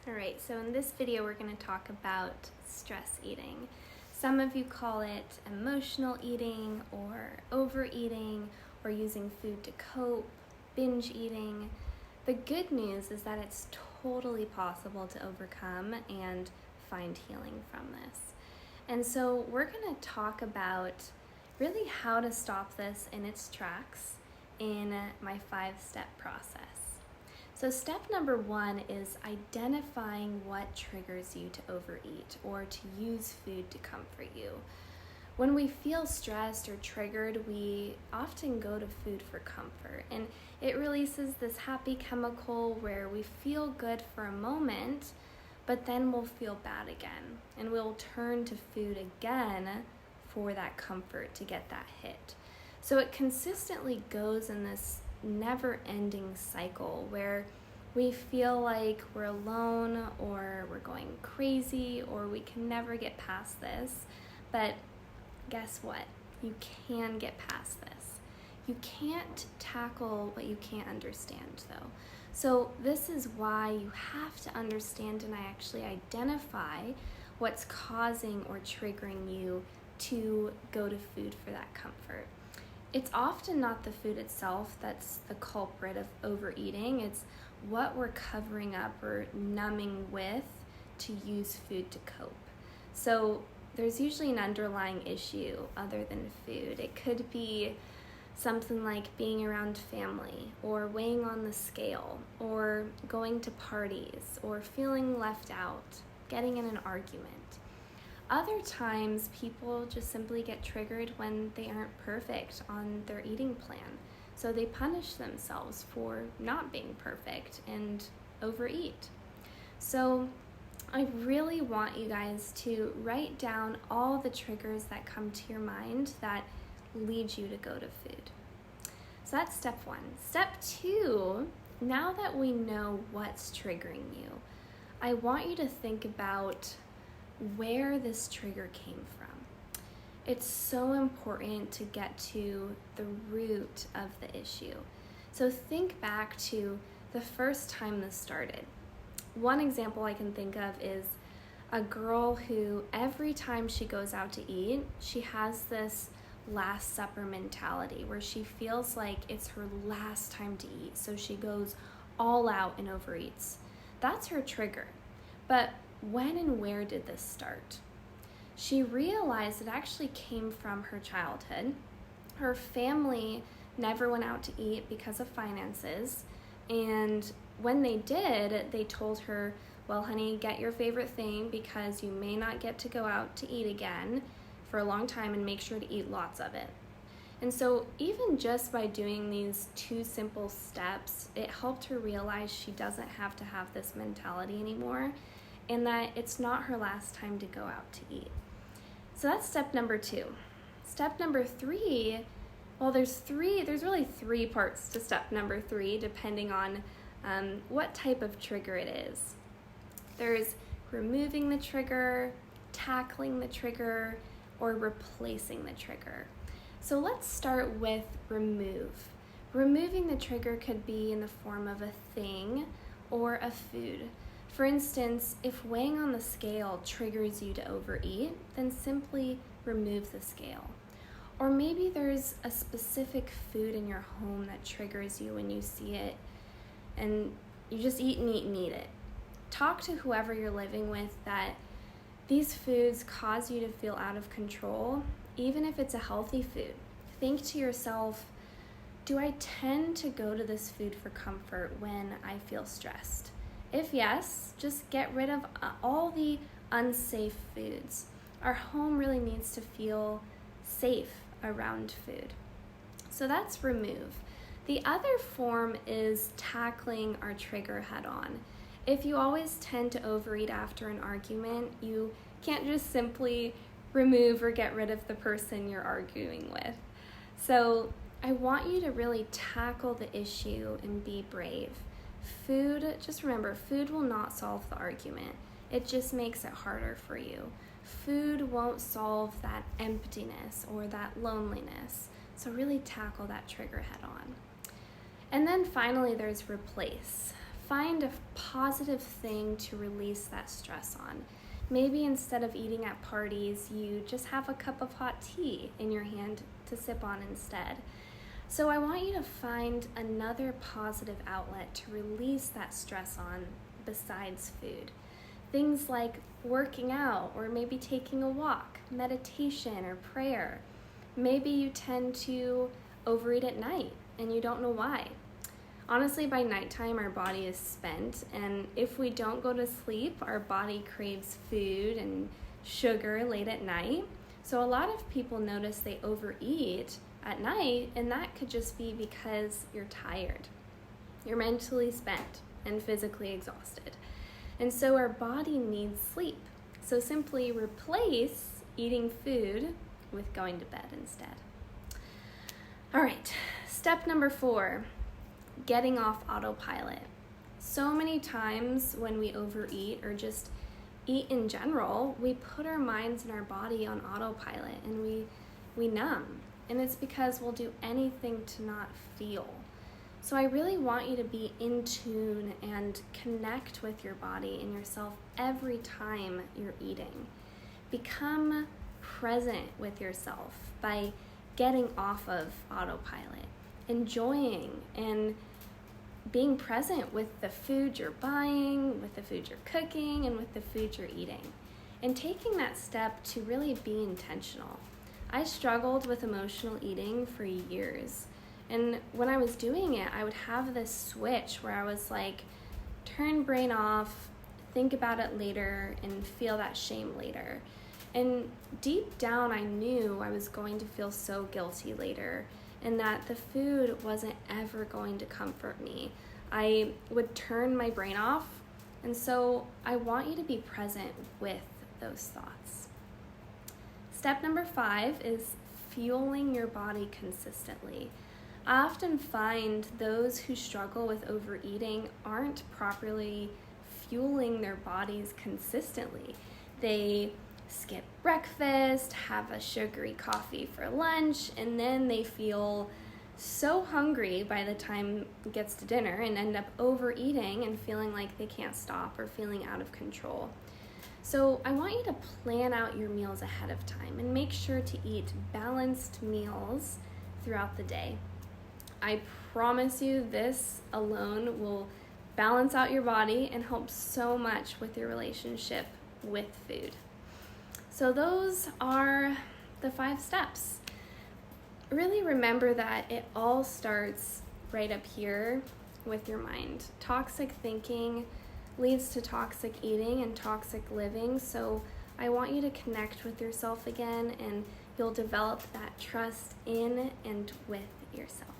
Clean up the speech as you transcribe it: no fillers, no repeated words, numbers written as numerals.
Alright, so in this video we're going to talk about stress eating. Some of you call it emotional eating or overeating or using food to cope, binge eating. The good news is that it's totally possible to overcome and find healing from this. And so we're going to talk about really how to stop this in its tracks in my 5-step process. So step number 1 is identifying what triggers you to overeat or to use food to comfort you. When we feel stressed or triggered, we often go to food for comfort, and it releases this happy chemical where we feel good for a moment, but then we'll feel bad again, and we'll turn to food again for that comfort to get that hit. So it consistently goes in this never-ending cycle where we feel like we're alone or we're going crazy or we can never get past this. But guess what? You can get past this. You can't tackle what you can't understand, though. So this is why you have to understand and actually identify what's causing or triggering you to go to food for that comfort. It's often not the food itself that's the culprit of overeating. It's what we're covering up or numbing with to use food to cope. So there's usually an underlying issue other than food. It could be something like being around family or weighing on the scale or going to parties or feeling left out, getting in an argument. Other times, people just simply get triggered when they aren't perfect on their eating plan. So they punish themselves for not being perfect and overeat. So I really want you guys to write down all the triggers that come to your mind that lead you to go to food. So that's step 1. Step 2, now that we know what's triggering you, I want you to think about where this trigger came from. It's so important to get to the root of the issue. So think back to the first time this started. One example I can think of is a girl who every time she goes out to eat, she has this Last Supper mentality where she feels like it's her last time to eat, so she goes all out and overeats. That's her trigger. But when and where did this start? She realized it actually came from her childhood. Her family never went out to eat because of finances, and when they did, they told her, well, honey, get your favorite thing because you may not get to go out to eat again for a long time, and make sure to eat lots of it. And so even just by doing these 2 simple steps, it helped her realize she doesn't have to have this mentality anymore, and that it's not her last time to go out to eat. So that's step number 2. Step number 3, well, there's really 3 parts to step number 3, depending on what type of trigger it is. There's removing the trigger, tackling the trigger, or replacing the trigger. So let's start with remove. Removing the trigger could be in the form of a thing or a food. For instance, if weighing on the scale triggers you to overeat, then simply remove the scale. Or maybe there's a specific food in your home that triggers you when you see it, and you just eat and eat and eat it. Talk to whoever you're living with that these foods cause you to feel out of control, even if it's a healthy food. Think to yourself, do I tend to go to this food for comfort when I feel stressed? If yes, just get rid of all the unsafe foods. Our home really needs to feel safe around food. So that's remove. The other form is tackling our trigger head on. If you always tend to overeat after an argument, you can't just simply remove or get rid of the person you're arguing with. So I want you to really tackle the issue and be brave. Food, just remember, food will not solve the argument. It just makes it harder for you. Food won't solve that emptiness or that loneliness. So really tackle that trigger head on. And then finally, there's replace. find a positive thing to release that stress on. Maybe instead of eating at parties, you just have a cup of hot tea in your hand to sip on instead. So I want you to find another positive outlet to release that stress on besides food. Things like working out, or maybe taking a walk, meditation, or prayer. Maybe you tend to overeat at night and you don't know why. Honestly, by nighttime, our body is spent, and if we don't go to sleep, our body craves food and sugar late at night. So a lot of people notice they overeat at night, and that could just be because you're tired. You're mentally spent and physically exhausted. And so our body needs sleep. So simply replace eating food with going to bed instead. All right, step number 4. Getting off autopilot. So many times when we overeat or just eat in general, we put our minds and our body on autopilot and we numb. And it's because we'll do anything to not feel. So I really want you to be in tune and connect with your body and yourself every time you're eating. Become present with yourself by getting off of autopilot, enjoying and being present with the food you're buying, with the food you're cooking, and with the food you're eating. And taking that step to really be intentional. I struggled with emotional eating for years. And when I was doing it, I would have this switch where I was like, turn brain off, think about it later, and feel that shame later. And deep down, I knew I was going to feel so guilty later, and that the food wasn't ever going to comfort me. I would turn my brain off, and so I want you to be present with those thoughts. Step number 5 is fueling your body consistently. I often find those who struggle with overeating aren't properly fueling their bodies consistently. They skip breakfast, have a sugary coffee for lunch, and then they feel so hungry by the time it gets to dinner and end up overeating and feeling like they can't stop or feeling out of control. So I want you to plan out your meals ahead of time and make sure to eat balanced meals throughout the day. I promise you this alone will balance out your body and help so much with your relationship with food. So those are the 5 steps. Really remember that it all starts right up here with your mind. Toxic thinking leads to toxic eating and toxic living. So I want you to connect with yourself again, and you'll develop that trust in and with yourself.